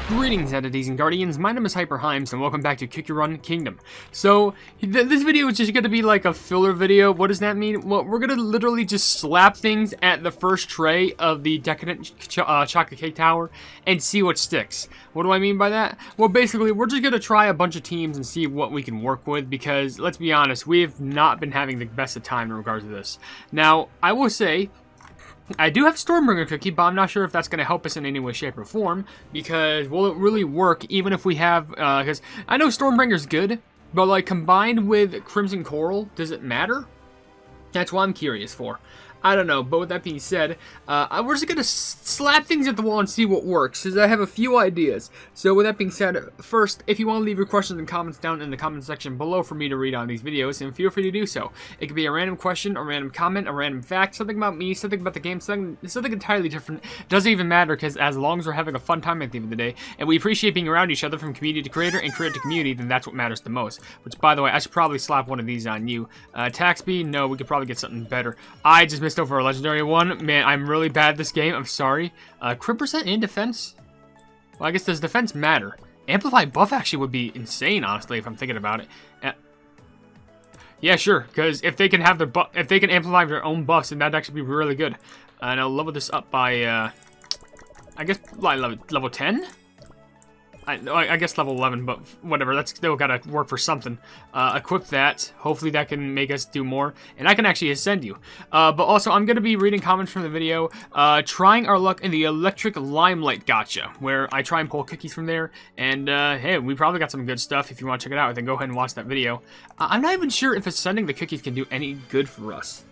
Greetings, entities and guardians. My name is HyperHimes, and welcome back to Kick Your Run Kingdom. So, this video is just going to be like a filler video. What does that mean? Well, we're going to literally just slap things at the first tray of the Decadent Chocolate Cake Tower and see what sticks. What do I mean by that? Well, basically, we're just going to try a bunch of teams and see what we can work with, because, let's be honest, we have not been having the best of time in regards to this. Now, I will say, I do have Stormbringer Cookie, but I'm not sure if that's going to help us in any way, shape, or form, because will it really work even if we have, because I know Stormbringer's good, but like combined with Crimson Coral, does it matter? That's what I'm curious for. I don't know, but with that being said, we're just going to slap things at the wall and see what works, because I have a few ideas. So with that being said, first, if you want to leave your questions and comments down in the comment section below for me to read on these videos, then feel free to do so. It could be a random question, a random comment, a random fact, something about me, something about the game, something entirely different. Doesn't even matter, because as long as we're having a fun time at the end of the day, and we appreciate being around each other from community to creator and creator to community, then that's what matters the most. Which, by the way, I should probably slap one of these on you. Attack speed? No, we could probably get something better. I just missed over a legendary one. Man, I'm really bad at this game. I'm sorry. Crit percent in defense? Well, I guess does defense matter? Amplify buff actually would be insane, honestly, if I'm thinking about it. Yeah, sure, because if they can have their if they can amplify their own buffs, then that'd actually be really good. And I'll level this up by, I guess, like level 10? I guess level 11, but whatever, that's still gotta work for something. Equip that, hopefully that can make us do more, and I can actually ascend you. But also, I'm gonna be reading comments from the video, trying our luck in the Electric Limelight Gacha, where I try and pull cookies from there, and hey, we probably got some good stuff. If you want to check it out, then go ahead and watch that video. I'm not even sure if ascending the cookies can do any good for us.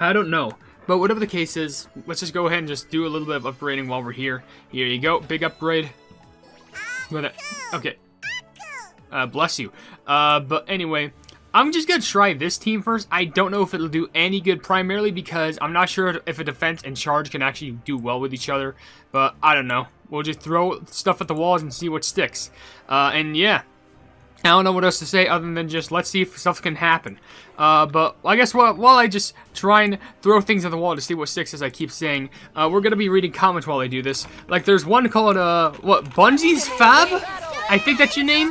I don't know. But whatever the case is, let's just go ahead and just do a little bit of upgrading while we're here. Here you go, big upgrade. Okay. Bless you. But anyway, I'm just gonna try this team first. I don't know if it'll do any good, primarily because I'm not sure if a defense and charge can actually do well with each other. But I don't know. We'll just throw stuff at the walls and see what sticks. And yeah. I don't know what else to say other than just let's see if stuff can happen. But I guess while I just try and throw things at the wall to see what sticks, as I keep saying, we're going to be reading comments while I do this. Like there's one called, what, Bungie's Fab? I think that's your name?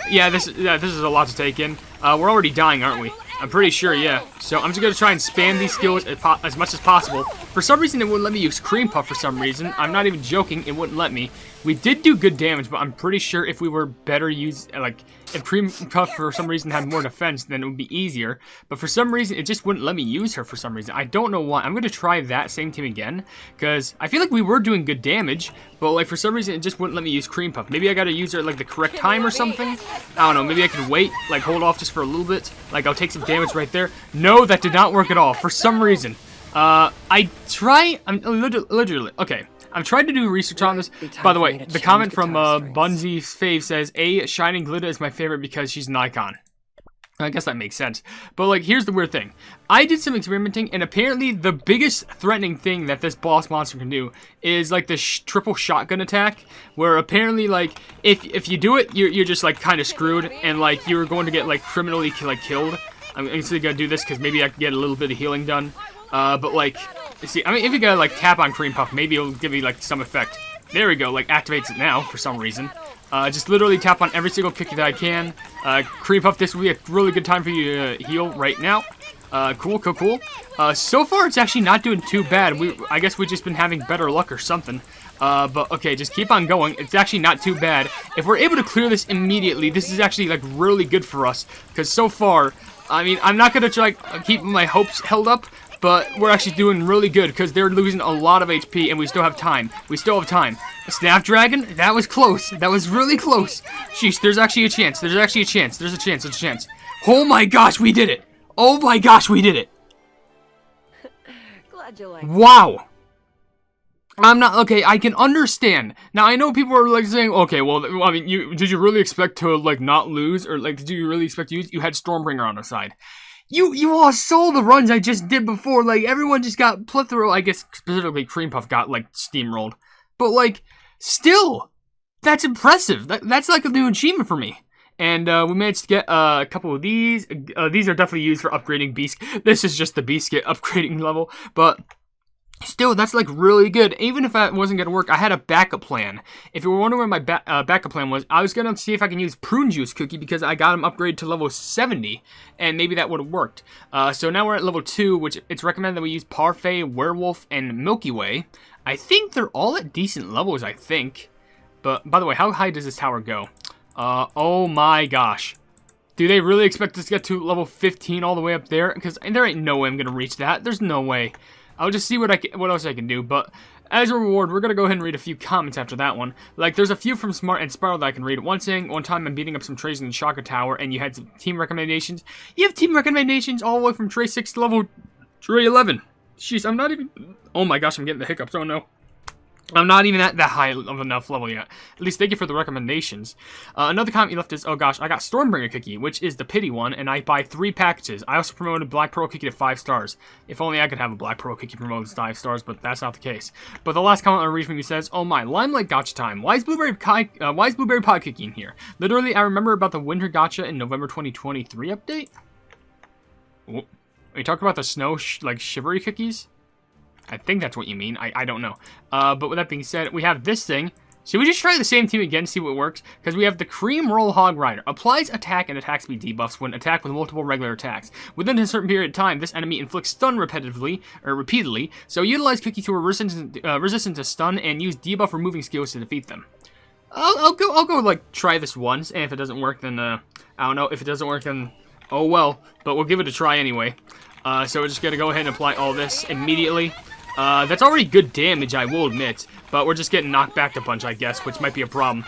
Yeah, this is a lot to take in. We're already dying, aren't we? I'm pretty sure, yeah. So I'm just going to try and spam these skills as much as possible. For some reason, it wouldn't let me use Cream Puff for some reason. I'm not even joking, it wouldn't let me. We did do good damage, but I'm pretty sure if we were better used, like, if Cream Puff for some reason had more defense, then it would be easier. But for some reason, it just wouldn't let me use her for some reason. I don't know why. I'm going to try that same team again, because I feel like we were doing good damage, but, like, for some reason, it just wouldn't let me use Cream Puff. Maybe I got to use her at, like, the correct time or something? I don't know. Maybe I could wait, like, hold off just for a little bit. Like, I'll take some damage right there. No, that did not work at all, for some reason. I'm literally, okay. I've tried to do research on this. By the way, the comment from Bunsy's Fave says, Shining Glitta is my favorite because she's an icon. I guess that makes sense. But, like, here's the weird thing. I did some experimenting, and apparently the biggest threatening thing that this boss monster can do is, like, the triple shotgun attack, where apparently, like, if you do it, you're just, like, kind of screwed, and, like, you're going to get, like, criminally, killed. I'm instantly gonna do this because maybe I can get a little bit of healing done. But, like, see, I mean, if you gotta, like, tap on Cream Puff, maybe it'll give you, like, some effect. There we go, like, activates it now, for some reason. Just literally tap on every single cookie that I can. Cream Puff, this will be a really good time for you to heal right now. Cool. So far, it's actually not doing too bad. I guess we've just been having better luck or something. But, okay, just keep on going. It's actually not too bad. If we're able to clear this immediately, this is actually, like, really good for us. Because so far, I mean, I'm not gonna try keep my hopes held up, but we're actually doing really good because they're losing a lot of HP and we still have time. Snapdragon? That was close. That was really close. Sheesh, there's actually a chance. There's a chance. Oh my gosh, we did it. Oh my gosh, we did it. Glad you like wow. I'm not, okay, I can understand. Now, I know people are, like, saying, okay, well, I mean, did you really expect to, like, not lose? Or, like, did you really expect to use? You had Stormbringer on the side. You all saw the runs I just did before. Like, everyone just got plethora. I guess, specifically, Cream Puff got, like, steamrolled. But, like, still, that's impressive. That's, like, a new achievement for me. And, we managed to get, a couple of these. These are definitely used for upgrading Beast. This is just the Beast Kit upgrading level. But Still, that's like really good. Even if that wasn't going to work, I had a backup plan. If you were wondering what my backup plan was, I was going to see if I can use Prune Juice Cookie because I got him upgraded to level 70, and maybe that would have worked. So now we're at level 2, which it's recommended that we use Parfait, Werewolf, and Milky Way. I think they're all at decent levels, I think. But, by the way, how high does this tower go? Oh my gosh. Do they really expect us to get to level 15 all the way up there? Because there ain't no way I'm going to reach that. There's no way. I'll just see what else I can do, but as a reward, we're going to go ahead and read a few comments after that one. Like, there's a few from Smart and Spiral that I can read. One saying, one time I'm beating up some TRAYS in the Shaka Tower, and you had some team recommendations. You have team recommendations all the way from Tray 6 to level Tray 11. Jeez, I'm not even... Oh my gosh, I'm getting the hiccups. Oh no. I'm not even at that high of enough level yet. At least thank you for the recommendations. Another comment you left is, oh gosh, I got Stormbringer Cookie, which is the pity one, and I buy 3 packages. I also promoted Black Pearl Cookie to 5 stars. If only I could have a Black Pearl Cookie promoted to 5 stars, but that's not the case. But the last comment I read from you says, oh my, Limelight Gotcha time. Why is Blueberry Pod Cookie in here? Literally, I remember about the Winter Gotcha in November 2023 update. Oh, are you talking about the snow, shivery cookies? I think that's what you mean. I don't know. But with that being said, we have this thing. Should we just try the same team again, see what works? Because we have the Cream Roll Hog Rider. Applies attack and attack speed debuffs when attacked with multiple regular attacks. Within a certain period of time, this enemy inflicts stun repeatedly. So utilize Cookie to resistance to stun and use debuff removing skills to defeat them. I'll go like try this once, and if it doesn't work, then I don't know. If it doesn't work, then oh well. But we'll give it a try anyway. So we're just gonna go ahead and apply all this immediately. That's already good damage, I will admit, but we're just getting knocked back a bunch, I guess, which might be a problem.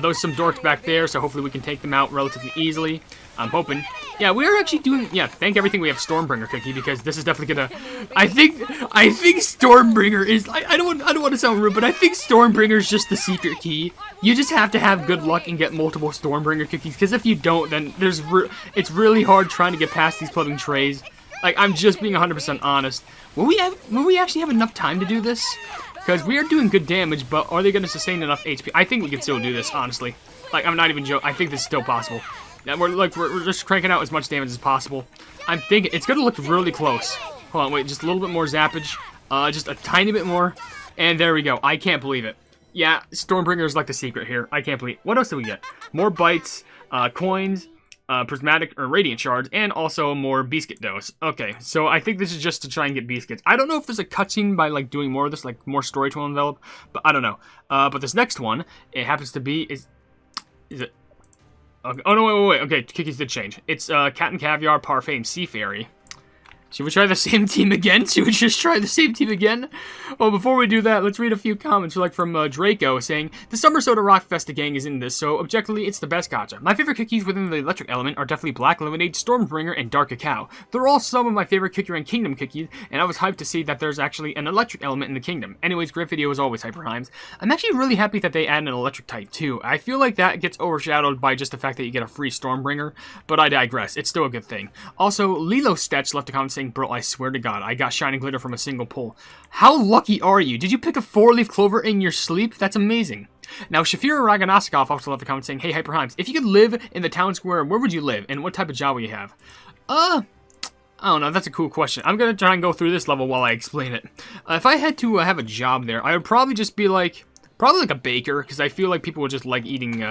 Those some dorks back there, so hopefully we can take them out relatively easily. I'm hoping. Yeah, we are actually doing, yeah, thank everything we have Stormbringer Cookie, because this is definitely gonna, I think Stormbringer is, I don't want to sound rude, but I think Stormbringer is just the secret key. You just have to have good luck and get multiple Stormbringer Cookies, because if you don't, then it's really hard trying to get past these floating trays. Like, I'm just being 100% honest. Will we actually have enough time to do this? Because we are doing good damage, but are they going to sustain enough HP? I think we can still do this, honestly. Like, I'm not even joking. I think this is still possible. Yeah, we're just cranking out as much damage as possible. I'm thinking it's going to look really close. Hold on, wait, just a little bit more zappage. Just a tiny bit more. And there we go. I can't believe it. Yeah, Stormbringer is like the secret here. I can't believe it. What else do we get? More bites, coins, prismatic or radiant shards, and also more biscuit dose. Okay, so I think this is just to try and get biscuits. I don't know if there's a cutscene by like doing more of this, like more story to envelop, but I don't know. But this next one, it happens to be is it? Okay. Oh no, wait. Okay, cookies did change. It's Cat and Caviar, Parfait, and Sea Fairy. Should we try the same team again? Should we just try the same team again? Well, before we do that, let's read a few comments, like from Draco, saying, the Summer Soda Rock Festa gang is in this, so objectively, it's the best gotcha. My favorite cookies within the electric element are definitely Black Lemonade, Stormbringer, and Dark Cacao. They're all some of my favorite Cookie Run Kingdom cookies, and I was hyped to see that there's actually an electric element in the kingdom. Anyways, great video as always, HyperHimes. I'm actually really happy that they add an electric type, too. I feel like that gets overshadowed by just the fact that you get a free Stormbringer, but I digress. It's still a good thing. Also, Lilo Stetch left a comment saying, bro, I swear to God, I got Shining Glitter from a single pull. How lucky are you? Did you pick a 4-leaf clover in your sleep? That's amazing. Now, Shafira Raganaskov also left a comment saying, hey, HyperHimes, if you could live in the town square, where would you live? And what type of job would you have? I don't know. That's a cool question. I'm going to try and go through this level while I explain it. If I had to have a job there, I would probably just be like... Probably like a baker, because I feel like people would just like eating,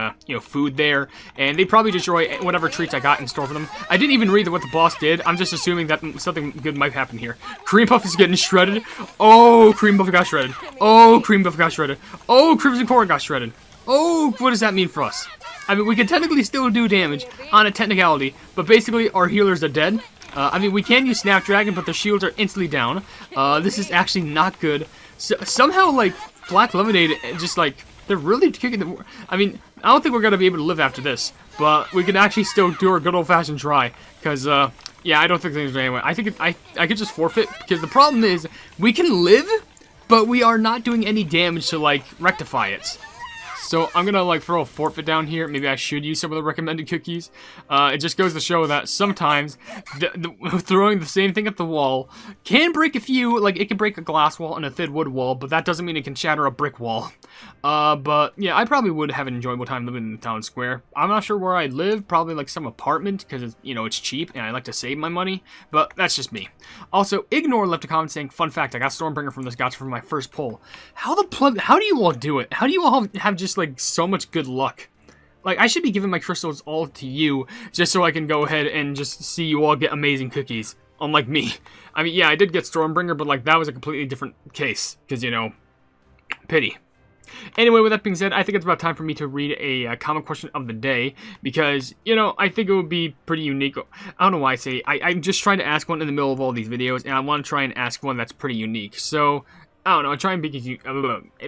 food there, and they'd probably destroy whatever treats I got in store for them. I didn't even read what the boss did. I'm just assuming that something good might happen here. Cream Puff is getting shredded. Oh, Cream Puff got shredded. Oh, Cream Puff got shredded. Oh, Crimson Corn got shredded. Oh, what does that mean for us? I mean, we can technically still do damage on a technicality, but basically our healers are dead. I mean, we can use Snapdragon, but their shields are instantly down. This is actually not good. So, somehow, like... Black Lemonade, just like, they're really kicking the... I mean, I don't think we're going to be able to live after this, but we can actually still do our good old-fashioned try, because, yeah, I don't think there's any way. I think I could just forfeit, because the problem is, we can live, but we are not doing any damage to, like, rectify it. So I'm gonna like throw a forfeit down here. Maybe I should use some of the recommended cookies. It just goes to show that sometimes throwing the same thing at the wall can break a few. Like, it can break a glass wall and a thin wood wall, but that doesn't mean it can shatter a brick wall. But yeah, I probably would have an enjoyable time living in the town square. I'm not sure where I'd live. Probably like some apartment because it's, you know, it's cheap and I like to save my money. But that's just me. Also, Ignore left a comment saying, "Fun fact: I got Stormbringer from this gacha for my first pull." How do you all do it? How do you all have just like so much good luck? Like, I should be giving my crystals all to you just so I can go ahead and just see you all get amazing cookies. Unlike me. I mean, yeah, I did get Stormbringer, but like that was a completely different case because, you know, pity. Anyway, with that being said, I think it's about time for me to read a comment question of the day because, you know, I think it would be pretty unique. I don't know why I say I'm just trying to ask one in the middle of all these videos, and I want to try and ask one that's pretty unique. So, I don't know, I try and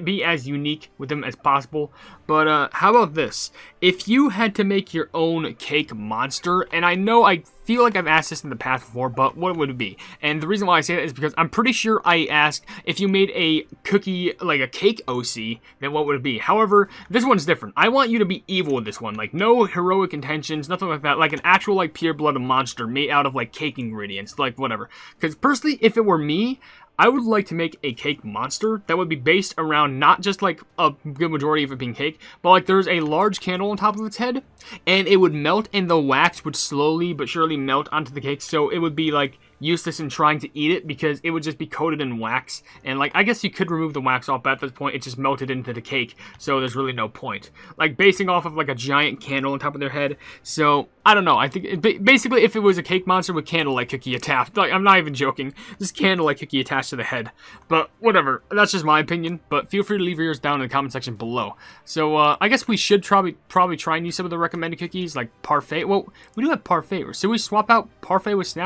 be as unique with them as possible. But how about this? If you had to make your own cake monster, and I know I feel like I've asked this in the past before, but what would it be? And the reason why I say that is because I'm pretty sure I asked if you made a cookie, like a cake OC, then what would it be? However, this one's different. I want you to be evil with this one. Like, no heroic intentions, nothing like that. Like an actual, like, pure-blooded monster made out of, like, cake ingredients. Like, whatever. Because personally, if it were me, I would like to make a cake monster that would be based around not just like a good majority of it being cake, but like there's a large candle on top of its head, and it would melt, and the wax would slowly but surely melt onto the cake, so it would be like useless in trying to eat it because it would just be coated in wax. And like, I guess you could remove the wax off, but at this point it just melted into the cake, so there's really no point. Like, basing off of like a giant candle on top of their head. So I don't know, I think basically if it was a cake monster with candlelight cookie attached, like, I'm not even joking, just candlelight cookie attached to the head. But whatever, that's just my opinion, but feel free to leave yours down in the comment section below. So I guess we should probably try and use some of the recommended cookies like Parfait. Well, we do have Parfait. So we swap out Parfait with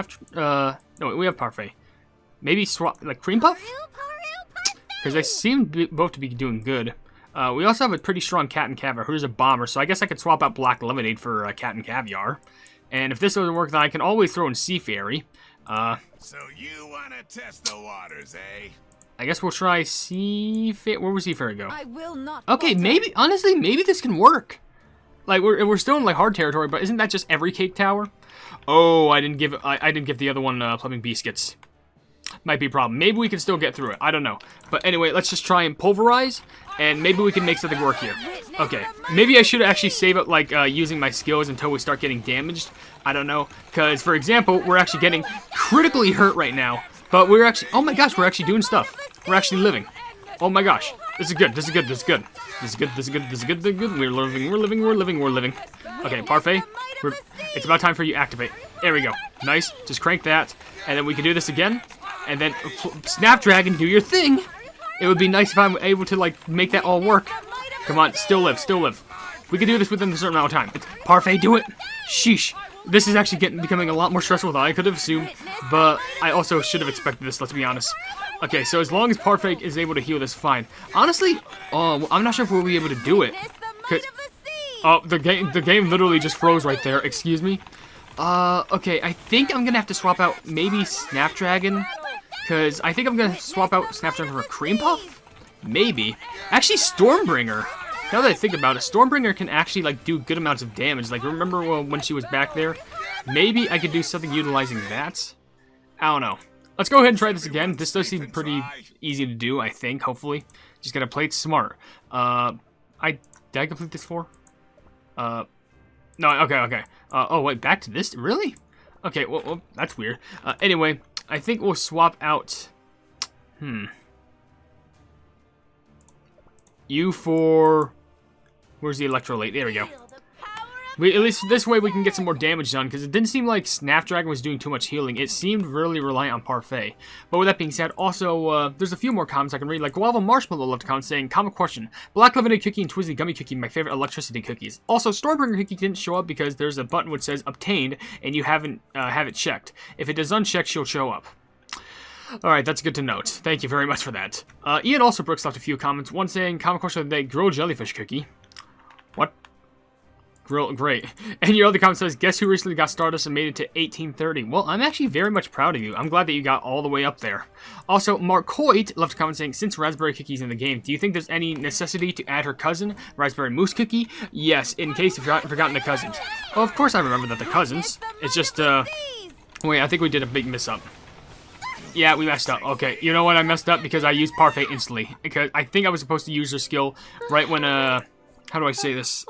no, we have Parfait. Maybe swap, like, Cream Puff? Because they seem both to be doing good. We also have a pretty strong Cat and Caviar, who's a bomber, so I guess I could swap out Black Lemonade for Cat and Caviar. And if this doesn't work, then I can always throw in Sea Fairy. So you want to test the waters, eh? I guess we'll try Sea Fairy. Where would Sea Fairy go? I will not. Okay, maybe, honestly, maybe this can work. Like, we're still in, like, hard territory, but isn't that just every cake tower? Oh, I didn't give the other one Plumbing Biscuits. Might be a problem. Maybe we can still get through it. I don't know. But anyway, let's just try and pulverize, and maybe we can make something work here. Okay, maybe I should actually save up, like, using my skills until we start getting damaged. I don't know. Because, for example, we're actually getting critically hurt right now. But we're actually, oh my gosh, we're actually doing stuff. We're actually living. Oh my gosh. This is good, this is good, this is good. This is good, this is good, this is good, this is good. We're living, we're living, we're living, we're living. Okay, Parfait. It's about time for you to activate. There we go. Nice. Just crank that. And then we can do this again. And then Snapdragon, do your thing. It would be nice if I'm able to, like, make that all work. Come on, still live, still live. We can do this within a certain amount of time. Parfait, do it. Sheesh. This is actually becoming a lot more stressful than I could have assumed. But I also should have expected this, let's be honest. Okay, so as long as Parfait is able to heal this, fine. Honestly, I'm not sure if we'll be able to do it. Oh, the game literally just froze right there. Excuse me. Okay, I think I'm gonna have to swap out maybe Snapdragon, because I think I'm gonna swap out Snapdragon for Cream Puff? Maybe. Actually, Stormbringer. Now that I think about it, Stormbringer can actually, like, do good amounts of damage. Like, remember when she was back there? Maybe I could do something utilizing that? I don't know. Let's go ahead and try this again. This does seem pretty easy to do, I think, hopefully. Just gotta play it smart. Did I complete this for? No, okay. Oh, wait, back to this? Really? Okay, well, that's weird. Anyway, I think we'll swap out... You for... Where's the electrolyte? There we go. At least this way we can get some more damage done, because it didn't seem like Snapdragon was doing too much healing. It seemed really reliant on Parfait. But with that being said, also, there's a few more comments I can read. Like, Guava Marshmallow left a comment saying, "Common question. Black Lemonade Cookie and Twizzly Gummy Cookie, my favorite electricity cookies. Also, Stormbringer Cookie didn't show up because there's a button which says obtained, and you haven't have it checked. If it is unchecked, she'll show up." Alright, that's good to note. Thank you very much for that. Ian also Brooks left a few comments. One saying, "Common question of the day, grilled jellyfish cookie." What? Great. And your other comment says, guess who recently got Stardust and made it to 1830? Well, I'm actually very much proud of you. I'm glad that you got all the way up there. Also, Mark Coit left a comment saying, since Raspberry Cookie's in the game, do you think there's any necessity to add her cousin, Raspberry Moose Cookie? Yes, in case you've forgotten the cousins. Well, of course I remember that the cousins. It's just, wait, I think we did a big mess up. Yeah, we messed up. Okay, you know what? I messed up because I used Parfait instantly. Because I think I was supposed to use her skill right when, how do I say this?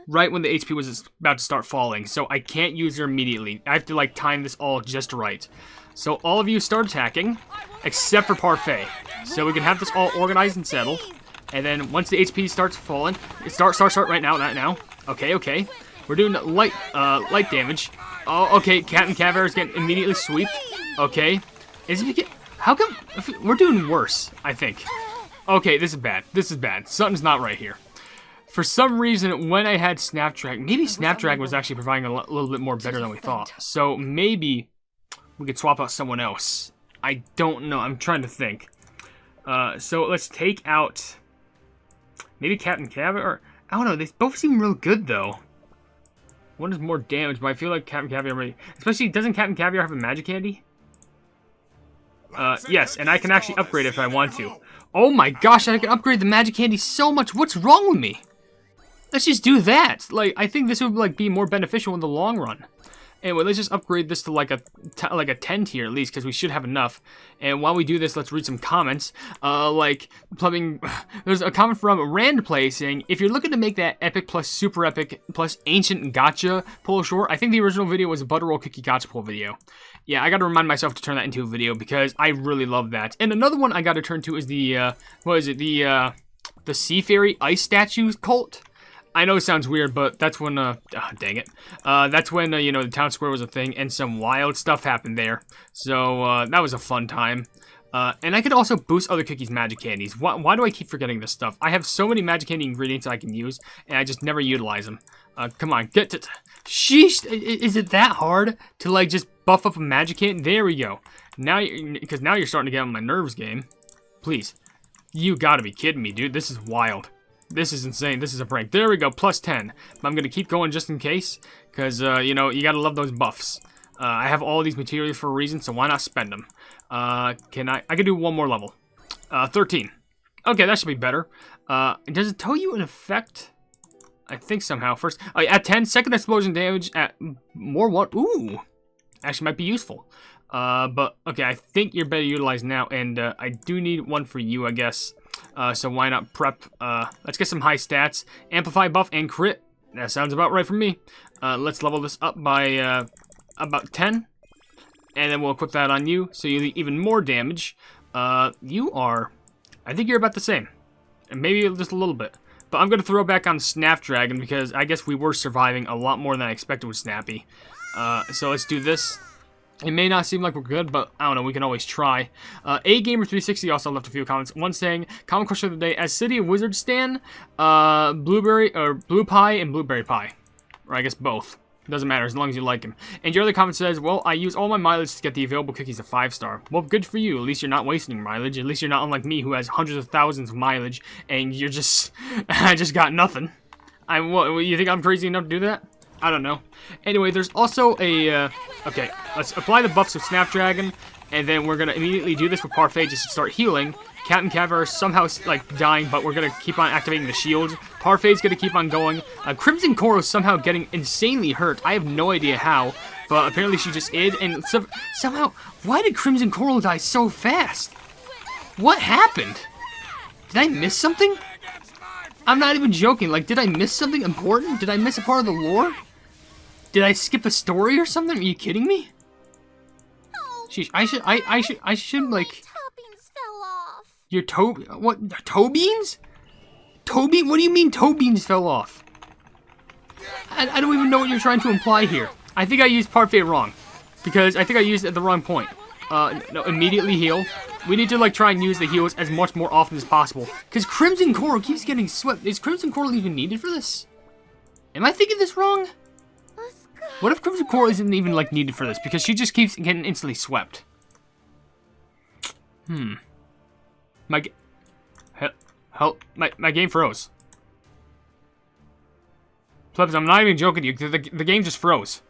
Right when the HP was about to start falling. So I can't use her immediately. I have to, like, time this all just right. So all of you start attacking, except for Parfait. So we can have this all organized and settled. And then once the HP starts falling, start right now, not now. Okay. We're doing light damage. Oh, okay, Captain Caviar is getting immediately sweeped. Okay. How come? We're doing worse, I think. Okay, this is bad. Something's not right here. For some reason, when I had Snapdragon, maybe Snapdragon was actually providing a little bit more better than we thought. So maybe we could swap out someone else. I don't know. I'm trying to think. So let's take out maybe Captain Caviar. I don't know. They both seem real good though. One is more damage, but I feel like Captain Caviar already. Especially, doesn't Captain Caviar have a magic candy? Yes, and I can actually upgrade it if I want to. Oh my gosh, I can upgrade the magic candy so much. What's wrong with me? Let's just do that. Like, I think this would like be more beneficial in the long run. Anyway, let's just upgrade this to like a 10 tier at least, because we should have enough. And while we do this, let's read some comments. Like, plumbing. There's a comment from Randplay saying, if you're looking to make that epic plus super epic plus ancient gotcha pull short, I think the original video was a Butterroll Cookie gotcha pull video. Yeah, I gotta remind myself to turn that into a video because I really love that. And another one I gotta turn to is the, what is it? The Sea Fairy Ice Statue cult. I know it sounds weird, but that's when, dang it. That's when, you know, the town square was a thing, and some wild stuff happened there. So, that was a fun time. And I could also boost other cookies' magic candies. Why do I keep forgetting this stuff? I have so many magic candy ingredients I can use, and I just never utilize them. Come on, get to... Sheesh! Is it that hard to, like, just buff up a magic candy? There we go. Now, because now you're starting to get on my nerves, game. Please. You gotta be kidding me, dude. This is wild. This is insane. This is a prank. There we go, plus 10. But I'm going to keep going just in case, because, you know, you got to love those buffs. I have all these materials for a reason, so why not spend them? I can do one more level. 13. Okay, that should be better. Does it tell you an effect? I think somehow. First, at 10, second explosion damage at more one. Ooh, actually might be useful. But, okay, I think you're better utilized now, and I do need one for you, I guess. So why not prep? Let's get some high stats. Amplify buff and crit. That sounds about right for me. Let's level this up by about 10. And then we'll equip that on you, so you do even more damage. You are... I think you're about the same. And maybe just a little bit. But I'm going to throw back on Snapdragon, because I guess we were surviving a lot more than I expected with Snappy. So let's do this. It may not seem like we're good, but I don't know, we can always try. A-Gamer360 also left a few comments. One saying, common question of the day, as City of Wizards stan, Blue Pie and Blueberry Pie. Or I guess both. Doesn't matter, as long as you like him. And your other comment says, well, I use all my mileage to get the available cookies to 5-star. Well, good for you. At least you're not wasting your mileage. At least you're not unlike me, who has hundreds of thousands of mileage, and you're just... I just got nothing. What, you think I'm crazy enough to do that? I don't know. Anyway, there's also a, okay, let's apply the buffs with Snapdragon, and then we're going to immediately do this with Parfait just to start healing. Captain Caviar is somehow, like, dying, but we're going to keep on activating the shields. Parfait's going to keep on going. Crimson Coral is somehow getting insanely hurt. I have no idea how, but apparently she just is, and somehow, why did Crimson Coral die so fast? What happened? Did I miss something? I'm not even joking. Like, did I miss something important? Did I miss a part of the lore? Did I skip a story or something? Are you kidding me? Sheesh, I should like... Toe-beans fell off. Your toe beans? What do you mean toe beans fell off? I don't even know what you're trying to imply here. I think I used Parfait wrong. Because I think I used it at the wrong point. No, immediately heal. We need to, like, try and use the heals as much more often as possible. Because Crimson Coral keeps getting swept. Is Crimson Coral even needed for this? Am I thinking this wrong? What if Crimson Coral isn't even, like, needed for this? Because she just keeps getting instantly swept. My game froze. Plebs, I'm not even joking to you. The game just froze.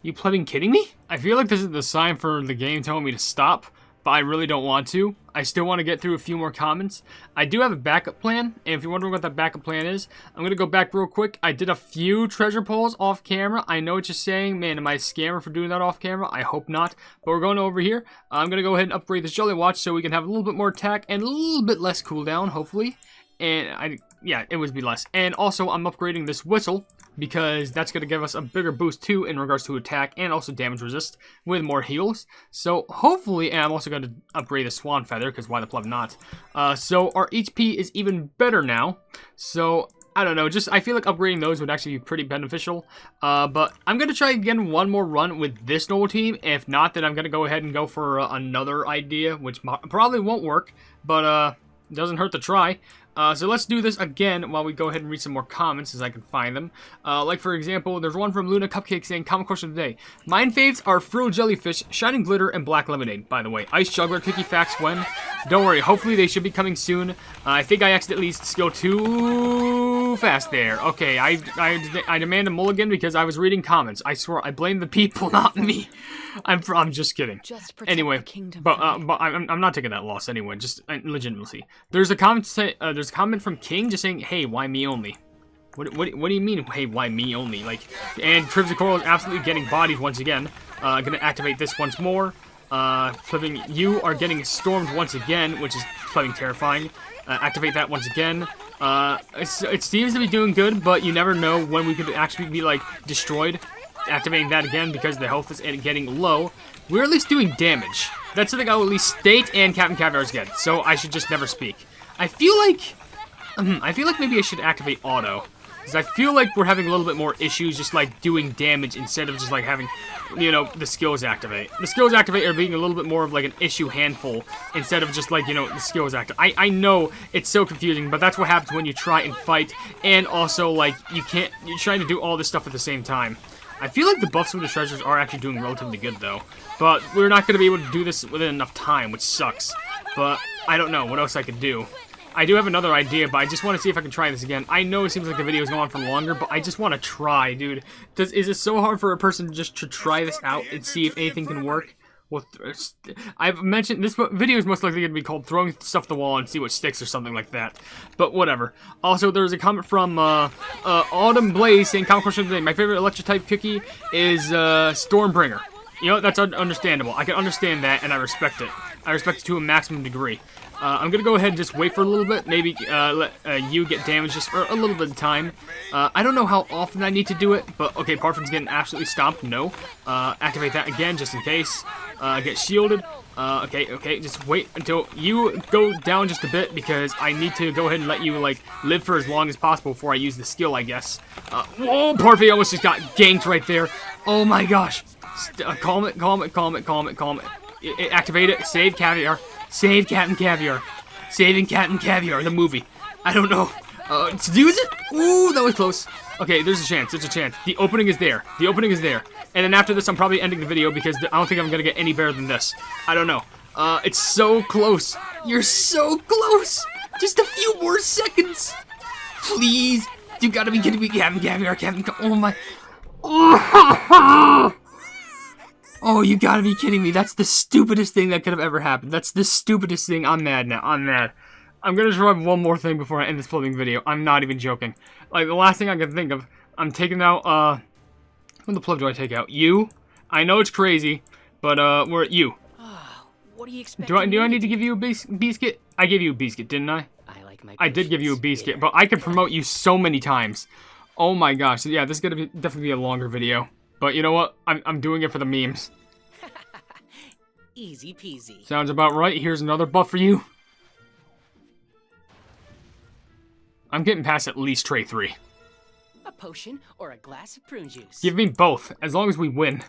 You plebing kidding me? I feel like this is the sign for the game telling me to stop, but I really don't want to. I still want to get through a few more comments. I do have a backup plan, and if you're wondering what that backup plan is, I'm going to go back real quick. I did a few treasure pulls off camera. I know what you're saying. Man, am I a scammer for doing that off camera? I hope not. But we're going over here. I'm going to go ahead and upgrade this Jolly Watch so we can have a little bit more attack and a little bit less cooldown, hopefully. And yeah, it would be less. And also, I'm upgrading this whistle, because that's going to give us a bigger boost too in regards to attack and also damage resist with more heals. So hopefully, and I'm also going to upgrade the Swan Feather, because why the pleb not? So our HP is even better now. So I don't know, just I feel like upgrading those would actually be pretty beneficial. But I'm going to try again one more run with this normal team. If not, then I'm going to go ahead and go for another idea, which probably won't work, but it doesn't hurt to try. So let's do this again while we go ahead and read some more comments as I can find them. Like for example, there's one from Luna Cupcake saying, comment question of the day. Mine faves are Frill Jellyfish, Shining Glitter, and Black Lemonade, by the way. Ice Juggler, Cookie Facts when? Don't worry, hopefully they should be coming soon. I think I accidentally skill too fast there. Okay, I demand a mulligan because I was reading comments. I swear, I blame the people, not me. I'm just kidding. Anyway, but I'm not taking that loss anyway. Just legitimately, there's a comment from King just saying, "Hey, why me only?" What do you mean? Hey, why me only? Like, and Cribs of Coral is absolutely getting bodied once again. Gonna activate this once more. Flipping, you are getting stormed once again, which is flipping terrifying. Activate that once again. It seems to be doing good, but you never know when we could actually be like destroyed. Activating that again because the health is getting low. We're at least doing damage. That's something I'll at least state, and Captain Caviar's get. So I should just never speak. I feel like maybe I should activate auto, because I feel like we're having a little bit more issues just like doing damage instead of just like having, you know, the skills activate. The skills activate are being a little bit more of like an issue handful instead of just like, you know, the skills activate. I know it's so confusing, but that's what happens when you try and fight, and also like you're trying to do all this stuff at the same time. I feel like the buffs with the treasures are actually doing relatively good though, but we're not going to be able to do this within enough time, which sucks. But I don't know what else I could do. I do have another idea, but I just want to see if I can try this again. I know it seems like the video is going on for longer, but I just want to try, dude. Is it so hard for a person just to try this out and see if anything can work? Well, I've mentioned this video is most likely going to be called throwing stuff at the wall and see what sticks or something like that. But whatever. Also, there's a comment from Autumn Blaze saying, comment question of the day. My favorite electric-type cookie is Stormbringer. You know, that's understandable. I can understand that, and I respect it. I respect it to a maximum degree. I'm going to go ahead and just wait for a little bit. Maybe let you get damaged just for a little bit of time. I don't know how often I need to do it, but okay, Parfin's getting absolutely stomped. No. Activate that again just in case. Get shielded. Okay, just wait until you go down just a bit because I need to go ahead and let you, like, live for as long as possible before I use the skill, I guess. Whoa, Parfait almost just got ganked right there. Oh my gosh. Calm it. Activate it. Save Caviar. Save Captain Caviar. Saving Captain Caviar, the movie. I don't know. To use it? Ooh, that was close. Okay, there's a chance. The opening is there. And then after this, I'm probably ending the video because I don't think I'm going to get any better than this. I don't know. It's so close. You're so close. Just a few more seconds. Please. You gotta be kidding me, Captain Caviar. Oh my. Oh, you gotta be kidding me. That's the stupidest thing that could have ever happened. That's the stupidest thing. I'm mad now. I'm gonna try one more thing before I end this floating video. I'm not even joking. Like, the last thing I can think of, I'm taking out, what the plug do I take out? You? I know it's crazy, but, we're at you. What do you expect? Do I need to give you a biscuit? I gave you a biscuit, didn't I? I did give you a biscuit, but I could promote you so many times. Oh my gosh. So yeah, this is gonna definitely be a longer video. But you know what? I'm doing it for the memes. Easy peasy. Sounds about right. Here's another buff for you. I'm getting past at least tray 3. A potion or a glass of prune juice. Give me both, as long as we win.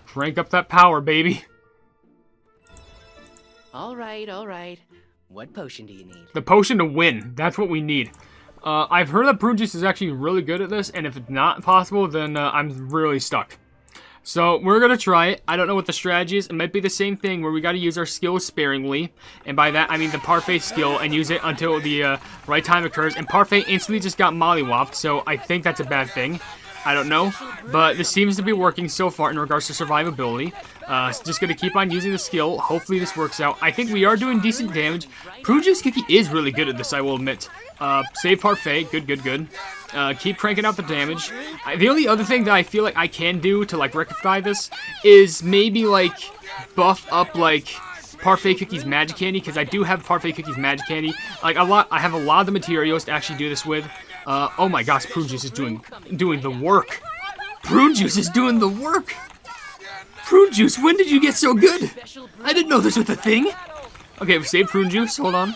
Crank up that power, baby. All right. What potion do you need? The potion to win. That's what we need. I've heard that prune juice is actually really good at this, and if it's not possible, then I'm really stuck. So we're gonna try it. I don't know what the strategy is. It might be the same thing where we gotta use our skills sparingly. And by that, I mean the Parfait skill and use it until the right time occurs. And Parfait instantly just got mollywopped, so I think that's a bad thing. I don't know, but this seems to be working so far in regards to survivability. Just gonna keep on using the skill. Hopefully this works out. I think we are doing decent damage. Prune Juice Cookie is really good at this, I will admit. Save Parfait, good. Keep cranking out the damage. The only other thing that I feel like I can do to like rectify this is maybe like buff up like Parfait Cookie's Magic Candy, because I do have Parfait Cookie's Magic Candy. Like I have a lot of the materials to actually do this with. Oh my gosh, Prune Juice is doing the work. Prune Juice is doing the work. Prune Juice, when did you get so good? I didn't know this was a thing. Okay, we saved Prune Juice. Hold on.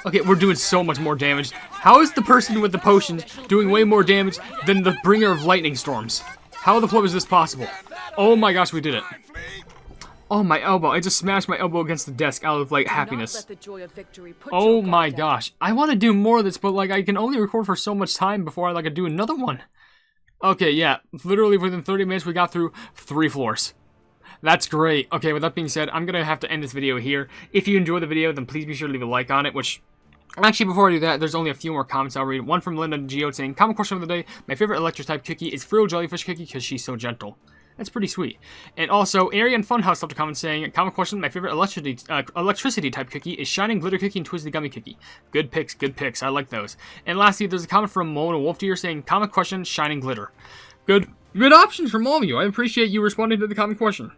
Okay, we're doing so much more damage. How is the person with the potions doing way more damage than the bringer of lightning storms? How the flip is this possible? Oh my gosh, we did it. Oh, my elbow. I just smashed my elbow against the desk out of, like, happiness. Oh my gosh. I want to do more of this, but, like, I can only record for so much time before I, like, do another one. Okay, yeah. Literally within 30 minutes, we got through 3 floors. That's great. Okay, with that being said, I'm going to have to end this video here. If you enjoyed the video, then please be sure to leave a like on it, which... Actually, before I do that, there's only a few more comments I'll read. One from Linda Geode saying, "Common question of the day, my favorite electric-type cookie is Frill Jellyfish Cookie because she's so gentle." That's pretty sweet. And also, Arian Funhouse left a comment saying, "Common question, my favorite electricity-type cookie is Shining Glitter Cookie and Twisted Gummy Cookie." Good picks. I like those. And lastly, there's a comment from Mona Wolf Deer saying, "Common question, Shining Glitter." Good options from all of you. I appreciate you responding to the common question.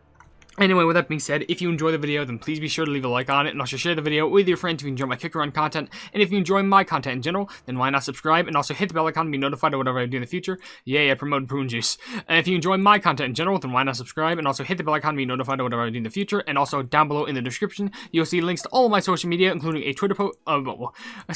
Anyway, with that being said, if you enjoy the video, then please be sure to leave a like on it, and also share the video with your friends if you enjoy my Kick Around content. And if you enjoy my content in general, then why not subscribe, and also hit the bell icon to be notified of whatever I do in the future. Yay, I promoted Prune Juice. And if you enjoy my content in general, then why not subscribe, and also hit the bell icon to be notified of whatever I do in the future. And also, down below in the description, you'll see links to all of my social media, including a Twitter post. I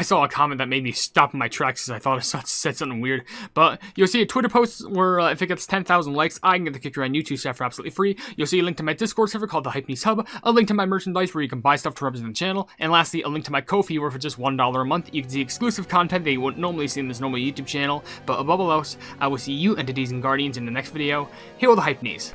saw a comment that made me stop in my tracks because I thought I said something weird. But you'll see a Twitter post where if it gets 10,000 likes, I can get the Kick Around YouTube staff for absolutely free. You'll see a link to my Discord server called the Hypenese Hub, a link to my merchandise where you can buy stuff to represent the channel, and lastly, a link to my Ko-fi where for just $1 a month, you can see exclusive content that you wouldn't normally see in this normal YouTube channel. But above all else, I will see you entities and guardians in the next video. Hail the Hypenese.